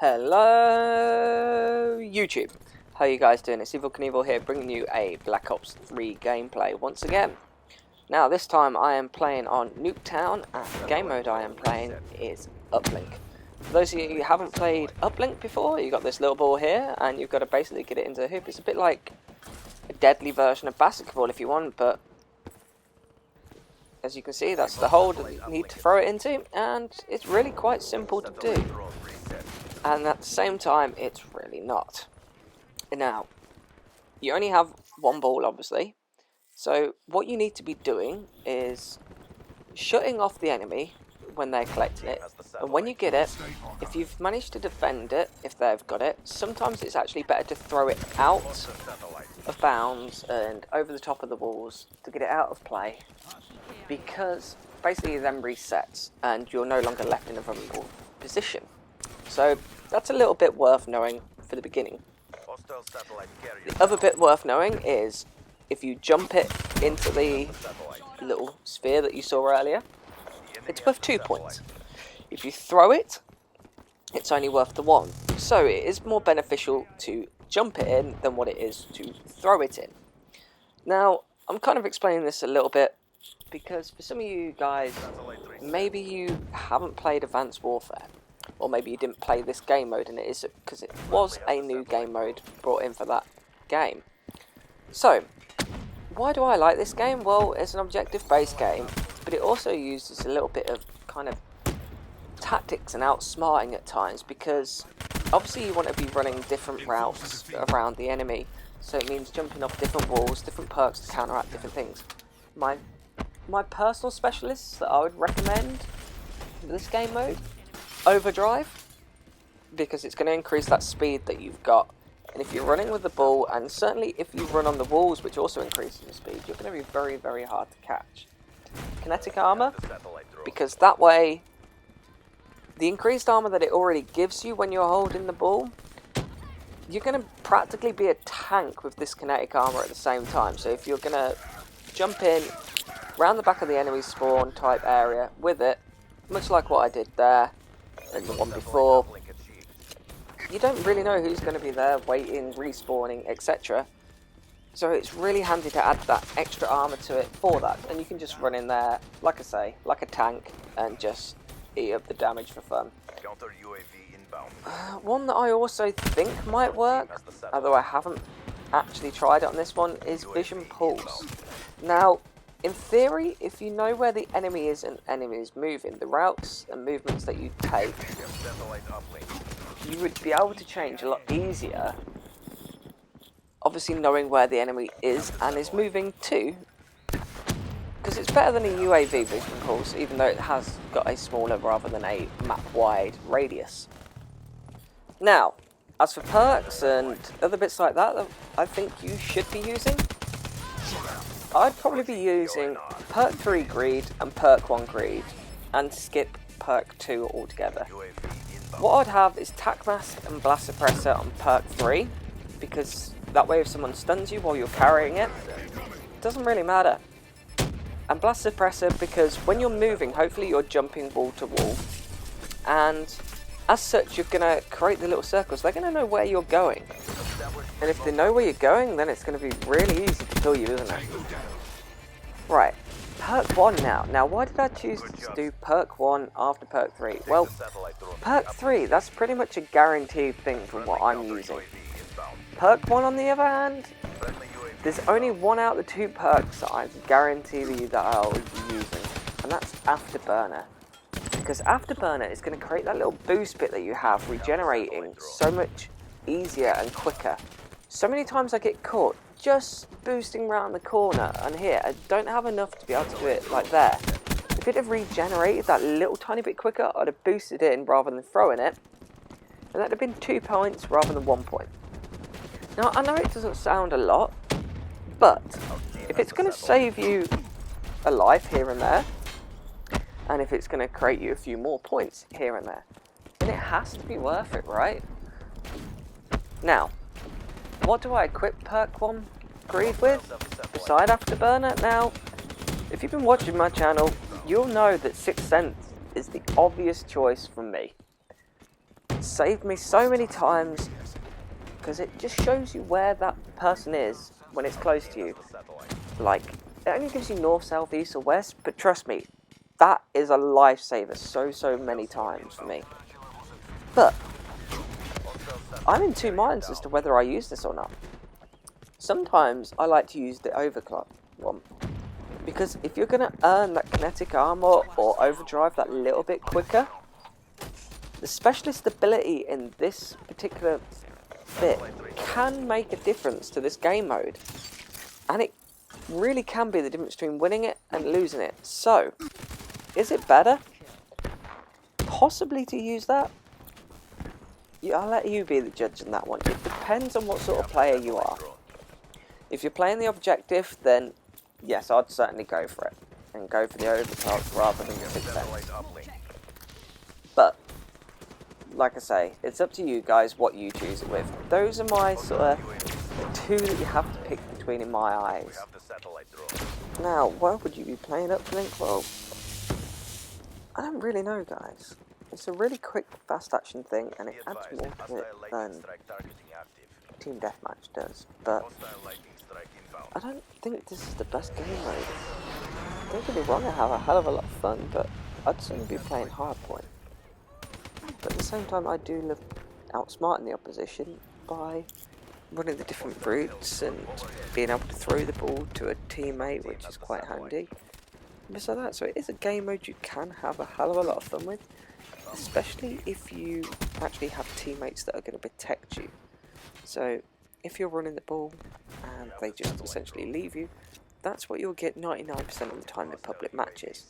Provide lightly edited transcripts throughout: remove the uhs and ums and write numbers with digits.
Hello YouTube, how you guys doing? It's Evil Knievel here, bringing you a Black Ops 3 gameplay once again. Now this time I am playing on Nuketown, and the game mode I am playing is uplink. For those of you who haven't played uplink before, you've got this little ball here and you've got to basically get it into the hoop. It's a bit like a deadly version of basketball if you want, but as you can see that's the hole that you need to throw it into, and it's really quite simple to do. And at the same time, it's really not. Now, you only have one ball, obviously. So what you need to be doing is shutting off the enemy when they're collecting it. And when you get it, if you've managed to defend it, if they've got it, sometimes it's actually better to throw it out of bounds and over the top of the walls to get it out of play. Because basically it then resets and you're no longer left in a vulnerable position. So that's a little bit worth knowing for the beginning. The other bit worth knowing is if you jump it into the little sphere that you saw earlier, it's worth 2 points. If you throw it, it's only worth the 1. So it is more beneficial to jump it in than what it is to throw it in. Now, I'm kind of explaining this a little bit because for some of you guys, maybe you haven't played Advanced Warfare. Or maybe you didn't play this game mode, and it is because it was a new game mode brought in for that game. So, why do I like this game? Well, it's an objective-based game, but it also uses a little bit of kind of tactics and outsmarting at times, because obviously you want to be running different routes around the enemy, so it means jumping off different walls, different perks to counteract different things. My personal specialists that I would recommend for this game mode: Overdrive, because it's going to increase that speed that you've got, and if you're running with the ball, and certainly if you run on the walls, which also increases your speed, you're going to be very, very hard to catch. Kinetic armor, because that way the increased armor that it already gives you when you're holding the ball, you're going to practically be a tank with this kinetic armor at the same time. So if you're going to jump in round the back of the enemy spawn type area with it, much like what I did there and the one before, you don't really know who's going to be there, waiting, respawning, etc. So it's really handy to add that extra armor to it for that, and you can just run in there, like I say, like a tank, and just eat up the damage for fun. One that I also think might work, although I haven't actually tried it on this one, is Vision Pulse. Now, in theory, if you know where the enemy is and enemy is moving, the routes and movements that you take, you would be able to change a lot easier. Obviously knowing where the enemy is and is moving to, because it's better than a UAV vision pulse, even though it has got a smaller rather than a map-wide radius. Now, as for perks and other bits like that I think you should be using, I'd probably be using perk 3 greed and perk 1 greed, and skip perk 2 altogether. What I'd have is tac mask and blast suppressor on perk 3, because that way if someone stuns you while you're carrying it, it doesn't really matter. And blast suppressor because when you're moving, hopefully you're jumping wall to wall, and as such you're going to create the little circles. They're going to know where you're going. And if they know where you're going, then it's going to be really easy to kill you, isn't it? Right, perk 1 now. Now, why did I choose to do perk 1 after perk 3? Well, perk 3, that's pretty much a guaranteed thing from what I'm using. Perk 1, on the other hand, there's only one out of the 2 perks that I guarantee you that I'll be using, and that's Afterburner. Because Afterburner is going to create that little boost bit that you have, regenerating so much easier and quicker. So many times I get caught just boosting around the corner, and here I don't have enough to be able to do it like there. If it had regenerated that little tiny bit quicker, I'd have boosted in rather than throwing it, and that'd have been 2 points rather than 1 point. Now I know it doesn't sound a lot, but if it's going to save you a life here and there, and if it's going to create you a few more points here and there, then it has to be worth it, right? Now, what do I equip perk 1 greed with, beside Afterburner? Now, if you've been watching my channel, you'll know that 6th Sense is the obvious choice from me. saved me so many times because it just shows you where that person is when it's close to you. Like, it only gives you north, south, east, or west, but trust me, that is a lifesaver so many times for me. But I'm in two minds as to whether I use this or not. Sometimes I like to use the overclock one, because if you're going to earn that kinetic armor or overdrive that little bit quicker, the specialist ability in this particular bit can make a difference to this game mode, and it really can be the difference between winning it and losing it. So, is it better possibly to use that? Yeah, I'll let you be the judge on that one. It depends on what sort of player you are. If you're playing the objective, then yes, I'd certainly go for it and go for the overclock rather than the 6th. But like I say, it's up to you guys what you choose it with. Those are my sort of two that you have to pick between in my eyes. Now, why would you be playing uplink? Well, I don't really know, guys. It's a really quick, fast action thing, and it adds more to it than Team Deathmatch does. But I don't think this is the best game mode. Don't get me wrong, I have a hell of a lot of fun, but I'd sooner be playing hardpoint. But at the same time, I do love outsmarting the opposition by running the different routes and being able to throw the ball to a teammate, which is quite handy. So it is a game mode you can have a hell of a lot of fun with, especially if you actually have teammates that are going to protect you. So if you're running the ball and they just essentially leave you, that's what you'll get 99% of the time in public matches.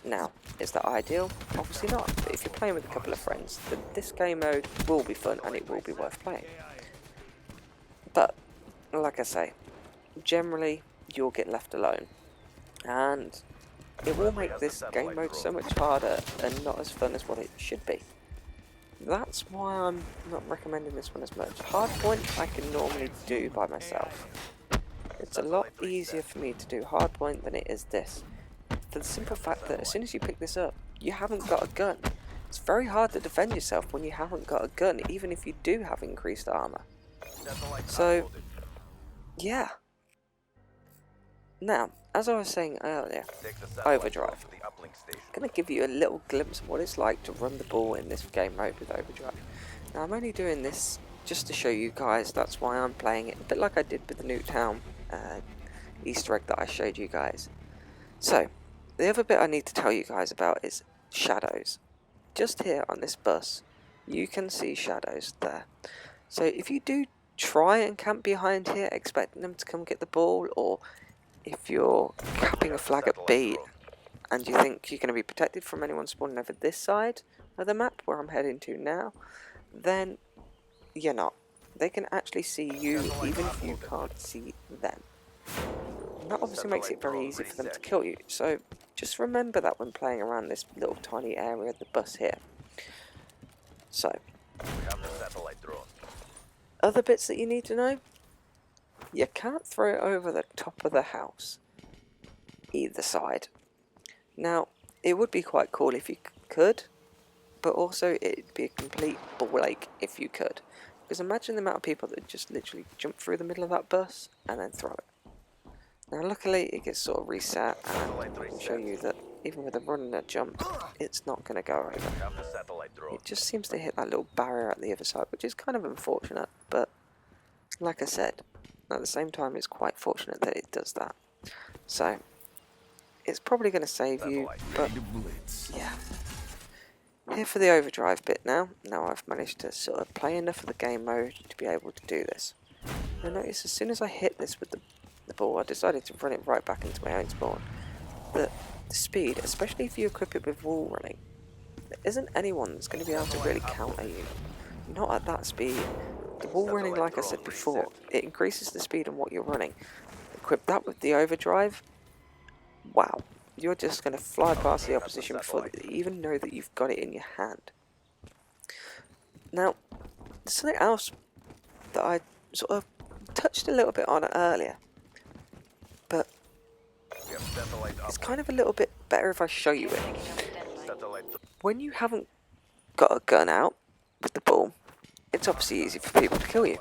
Now, is that ideal? Obviously not, but if you're playing with a couple of friends, then this game mode will be fun and it will be worth playing. But, like I say, generally you'll get left alone, and it will make this game mode so much harder and not as fun as what it should be. That's why I'm not recommending this one as much. Hardpoint I can normally do by myself. It's a lot easier for me to do hardpoint than it is this. For the simple fact that as soon as you pick this up, you haven't got a gun. It's very hard to defend yourself when you haven't got a gun, even if you do have increased armor. So, yeah. Now, as I was saying earlier, overdrive. I'm going to give you a little glimpse of what it's like to run the ball in this game mode with overdrive. Now, I'm only doing this just to show you guys, that's why I'm playing it, a bit like I did with the Nuketown Easter egg that I showed you guys. So, the other bit I need to tell you guys about is shadows. Just here on this bus, you can see shadows there. So if you do try and camp behind here expecting them to come get the ball, or if you're capping a flag at B and you think you're going to be protected from anyone spawning over this side of the map where I'm heading to now, then you're not. They can actually see you even if you can't see them. And that obviously makes it very easy for them to kill you, so just remember that when playing around this little tiny area of the bus here. So, other bits that you need to know: you can't throw it over the top of the house, either side. Now, it would be quite cool if you could, but also it'd be a complete ball ache if you could. Because imagine the amount of people that just literally jump through the middle of that bus and then throw it. Now luckily it gets sort of reset, and I can show you that even with a run and a jump, it's not going to go over. It just seems to hit that little barrier at the other side, which is kind of unfortunate, but like I said, at the same time it's quite fortunate that it does that. So, it's probably going to save you, but yeah. Here for the overdrive bit now. Now I've managed to sort of play enough of the game mode to be able to do this. Now notice as soon as I hit this with the ball, I decided to run it right back into my own spawn. The speed, especially if you equip it with wall running, there isn't anyone that's going to be able to really counter you. Not at that speed. The wall running, like I said before, it increases the speed on what you're running. Equip that with the overdrive, wow. You're just going to fly past the opposition before they even know that you've got it in your hand. Now, there's something else that I sort of touched a little bit on earlier, but it's kind of a little bit better if I show you it. When you haven't got a gun out, with the ball, it's obviously easy for people to kill you.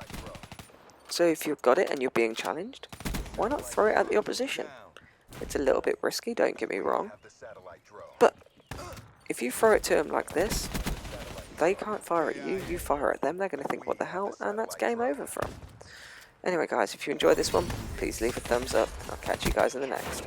So if you've got it and you're being challenged, why not throw it at the opposition? It's a little bit risky, don't get me wrong, but if you throw it to them like this, they can't fire at you, you fire at them, they're going to think what the hell, and that's game over for them. Anyway guys, if you enjoyed this one, please leave a thumbs up, and I'll catch you guys in the next.